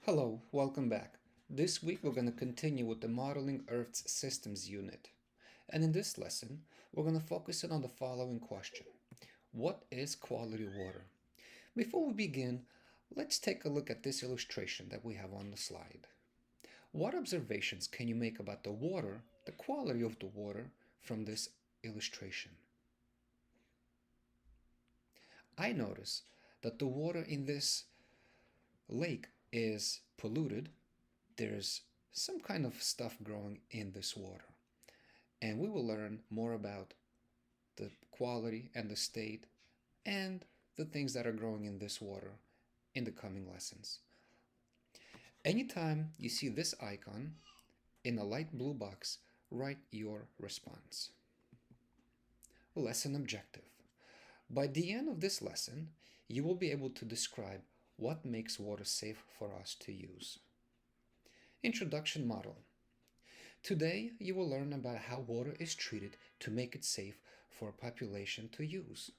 Hello, welcome back. This week we're going to continue with the Modeling Earth's Systems unit. And in this lesson, we're going to focus in on the following question. What is quality water? Before we begin, let's take a look at this illustration that we have on the slide. What observations can you make about the water, the quality of the water, from this illustration? I notice that the water in this lake is polluted. There's some kind of stuff growing in this water. And we will learn more about the quality and the state and the things that are growing in this water in the coming lessons. Anytime you see this icon in a light blue box, write your response. Lesson objective. By the end of this lesson, you will be able to describe what makes water safe for us to use. Introduction model. Today, you will learn about how water is treated to make it safe for a population to use.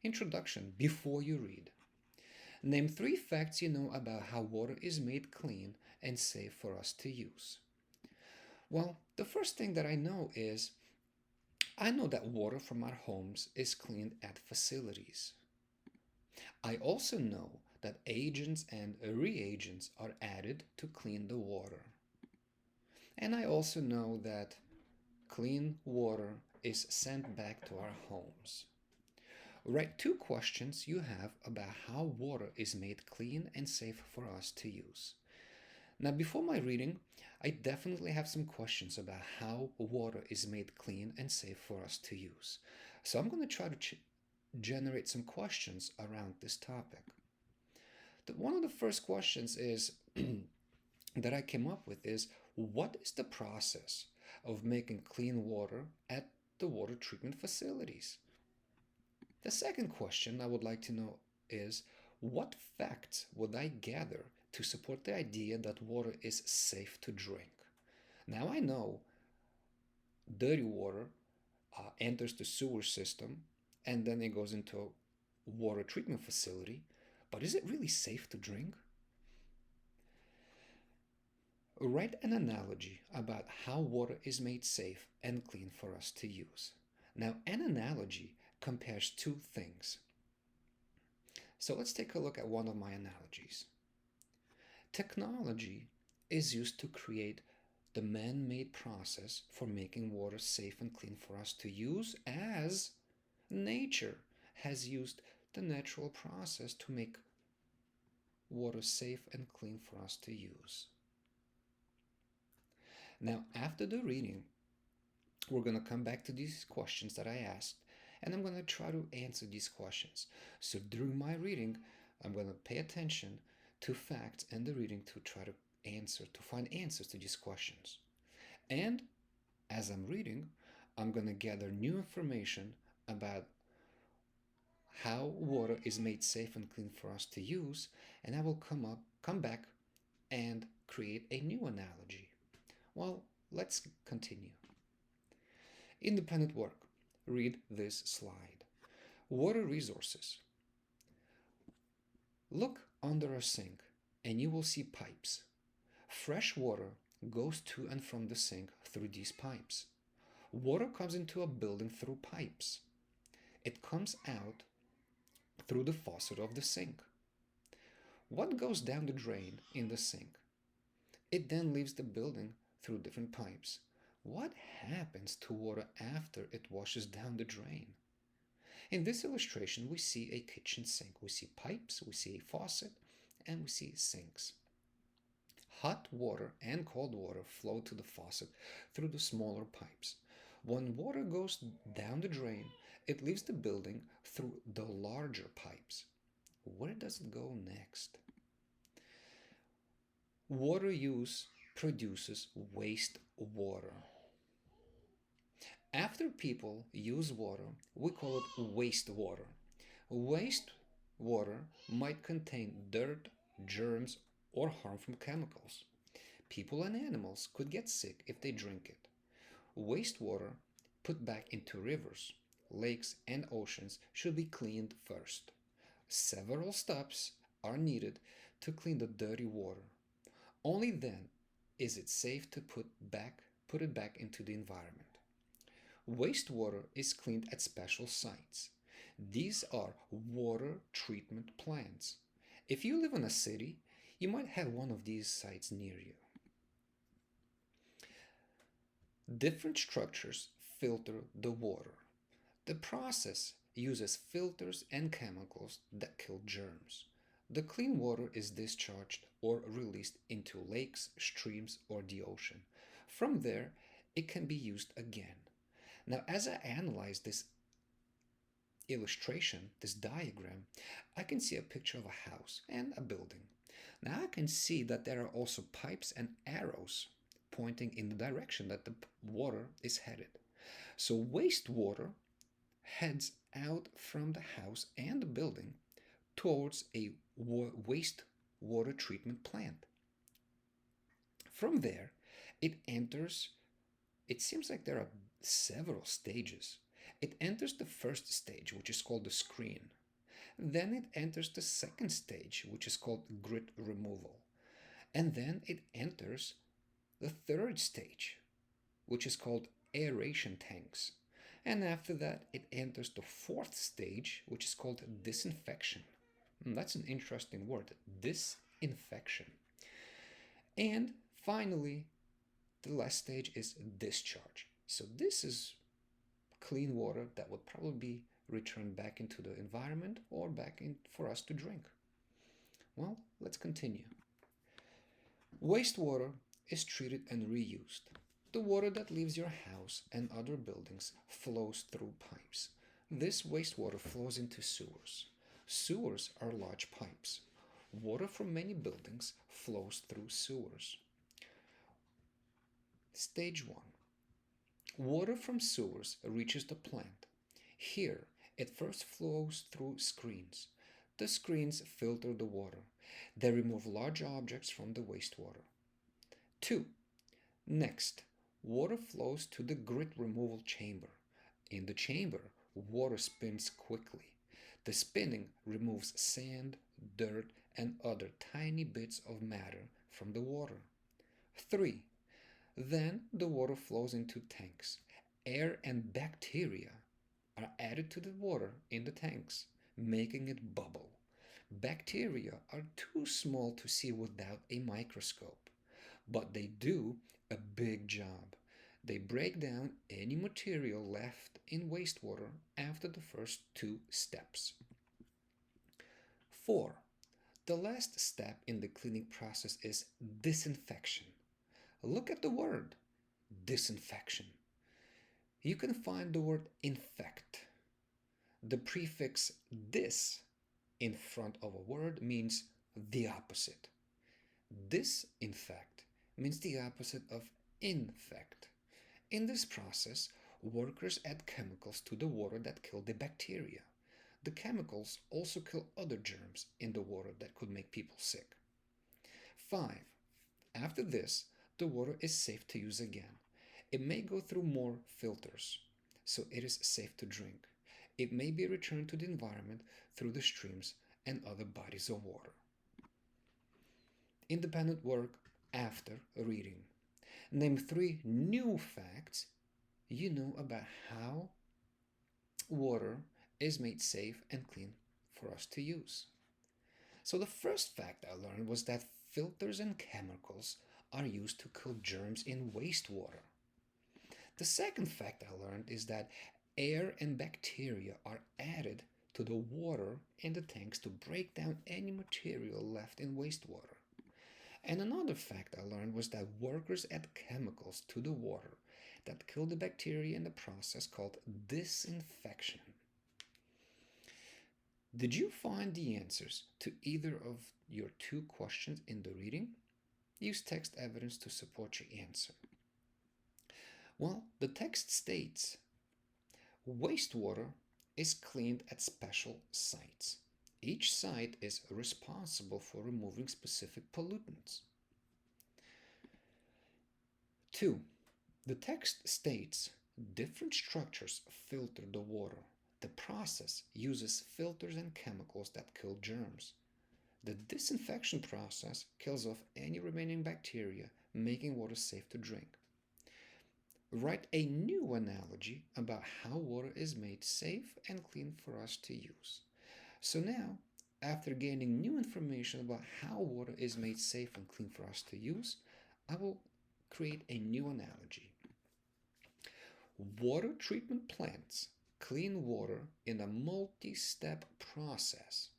Introduction before you read. Name 3 facts you know about how water is made clean and safe for us to use. Well, the first thing that I know is I know that water from our homes is cleaned at facilities. I also know that agents and reagents are added to clean the water. And I also know that clean water is sent back to our homes. Write 2 questions you have about how water is made clean and safe for us to use. Now, before my reading, I definitely have some questions about how water is made clean and safe for us to use. So I'm going to try to generate some questions around this topic. One of the first questions is that I came up with is, what is the process of making clean water at the water treatment facilities? The second question I would like to know is, what facts would I gather to support the idea that water is safe to drink? Now I know dirty water enters the sewer system and then it goes into a water treatment facility, but is it really safe to drink? Write an analogy about how water is made safe and clean for us to use. Now, an analogy compares 2 things. So let's take a look at one of my analogies. Technology is used to create the man-made process for making water safe and clean for us to use, as nature has used the natural process to make water safe and clean for us to use. Now, after the reading, we're going to come back to these questions that I asked, and I'm going to try to answer these questions. So during my reading, I'm going to pay attention to facts and the reading to try to find answers to these questions. And as I'm reading, I'm going to gather new information about how water is made safe and clean for us to use, and I will come back and create a new analogy. Well, let's continue. Independent work. Read this slide. Water resources. Look under a sink and you will see pipes. Fresh water goes to and from the sink through these pipes. Water comes into a building through pipes. It comes out through the faucet of the sink. What goes down the drain in the sink? It then leaves the building through different pipes. What happens to water after it washes down the drain? In this illustration, we see a kitchen sink. We see pipes, we see a faucet, and we see sinks. Hot water and cold water flow to the faucet through the smaller pipes. When water goes down the drain, it leaves the building through the larger pipes. Where does it go next? Water use produces wastewater. After people use water, we call it wastewater. Wastewater might contain dirt, germs, or harmful chemicals. People and animals could get sick if they drink it. Wastewater put back into rivers, lakes, and oceans should be cleaned first. Several steps are needed to clean the dirty water. Only then is it safe to put it back into the environment. Wastewater is cleaned at special sites. These are water treatment plants. If you live in a city, you might have one of these sites near you. Different structures filter the water. The process uses filters and chemicals that kill germs. The clean water is discharged or released into lakes, streams, or the ocean. From there, it can be used again. Now, as I analyze this illustration, this diagram, I can see a picture of a house and a building. Now I can see that there are also pipes and arrows pointing in the direction that the water is headed. So wastewater heads out from the house and the building towards a wastewater treatment plant. From there, it enters, it seems like there are several stages. It enters the first stage, which is called the screen. Then it enters the second stage, which is called grit removal. And then it enters the third stage, which is called aeration tanks. And after that, it enters the fourth stage, which is called disinfection. That's an interesting word, disinfection. And finally, the last stage is discharge. So this is clean water that would probably be returned back into the environment or back in for us to drink. Well, let's continue. Wastewater is treated and reused. The water that leaves your house and other buildings flows through pipes. This wastewater flows into sewers. Sewers are large pipes. Water from many buildings flows through sewers. Stage 1. Water from sewers reaches the plant. Here, it first flows through screens. The screens filter the water. They remove large objects from the wastewater. 2. Next, water flows to the grit removal chamber. In the chamber, water spins quickly. The spinning removes sand, dirt, and other tiny bits of matter from the water. 3. Then the water flows into tanks. Air and bacteria are added to the water in the tanks, making it bubble. Bacteria are too small to see without a microscope, but they do a big job. They break down any material left in wastewater after the first 2 steps. 4. The last step in the cleaning process is disinfection. Look at the word, disinfection. You can find the word infect. The prefix dis in front of a word means the opposite. Disinfect means the opposite of infect. In this process, workers add chemicals to the water that kill the bacteria. The chemicals also kill other germs in the water that could make people sick. 5. After this, the water is safe to use again. It may go through more filters, so it is safe to drink. It may be returned to the environment through the streams and other bodies of water. Independent work after reading. Name 3 new facts you know about how water is made safe and clean for us to use. So the first fact I learned was that filters and chemicals are used to kill germs in wastewater. The second fact I learned is that air and bacteria are added to the water in the tanks to break down any material left in wastewater. And another fact I learned was that workers add chemicals to the water that kill the bacteria in the process called disinfection. Did you find the answers to either of your 2 questions in the reading? Use text evidence to support your answer. Well, the text states, wastewater is cleaned at special sites. Each site is responsible for removing specific pollutants. 2. The text states, different structures filter the water. The process uses filters and chemicals that kill germs. The disinfection process kills off any remaining bacteria, making water safe to drink. Write a new analogy about how water is made safe and clean for us to use. So now, after gaining new information about how water is made safe and clean for us to use, I will create a new analogy. Water treatment plants clean water in a multi-step process,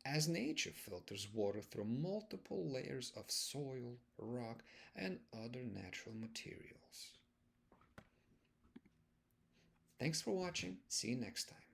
as nature filters water through multiple layers of soil, rock, and other natural materials. Thanks for watching. See you next time.